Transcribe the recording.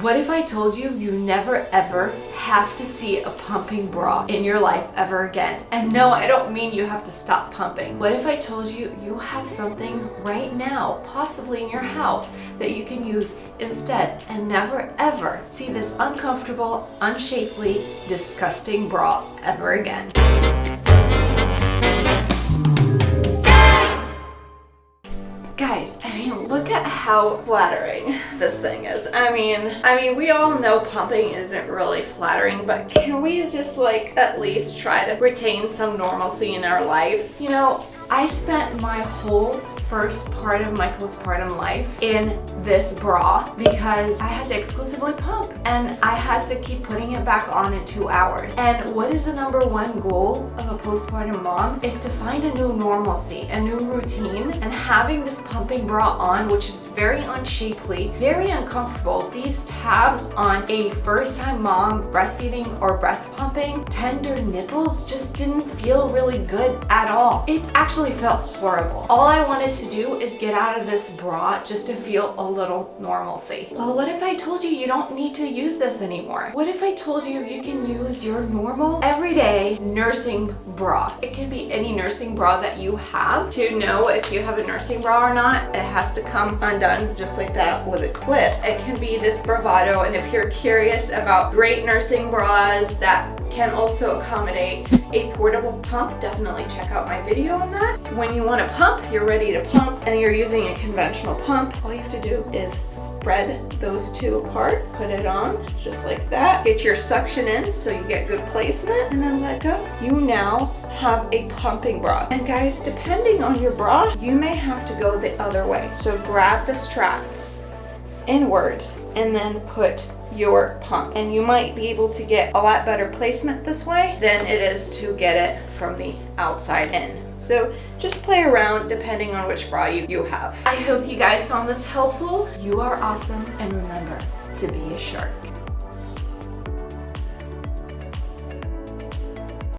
What if I told you you never ever have to see a pumping bra in your life ever again? And no, I don't mean you have to stop pumping. What if I told you you have something right now, possibly in your house, that you can use instead and never ever see this uncomfortable, unshapely, disgusting bra ever again? Guys, I mean, look at how flattering this thing is. I mean, we all know pumping isn't really flattering, but can we just at least try to retain some normalcy in our lives? You know, I spent my whole first part of my postpartum life in this bra because I had to exclusively pump and I had to keep putting it back on in 2 hours. And what is the #1 goal of a postpartum mom is to find a new normalcy, a new routine, and having this pumping bra on, which is very unshapely, very uncomfortable. These tabs on a first-time mom breastfeeding or breast pumping, tender nipples just didn't feel really good at all. It actually felt horrible. All I wanted to do is get out of this bra just to feel a little normalcy. Well, what if I told you you don't need to use this anymore? What if I told you you can use your normal, everyday nursing bra? It can be any nursing bra that you have. To know if you have a nursing bra or not, it has to come undone just like that with a clip. It can be this Bravado, and if you're curious about great nursing bras that can also accommodate a portable pump, definitely check out my video on that. When you want to pump, you're ready to pump, and you're using a conventional pump, all you have to do is spread those two apart, put it on just like that, get your suction in so you get good placement, and then let go. You now have a pumping bra. And guys, depending on your bra, you may have to go the other way. So grab the strap inwards and then put your pump, and you might be able to get a lot better placement this way than it is to get it from the outside in. So just play around depending on which bra you have. I hope you guys found this helpful. You are awesome, and remember to be a shark.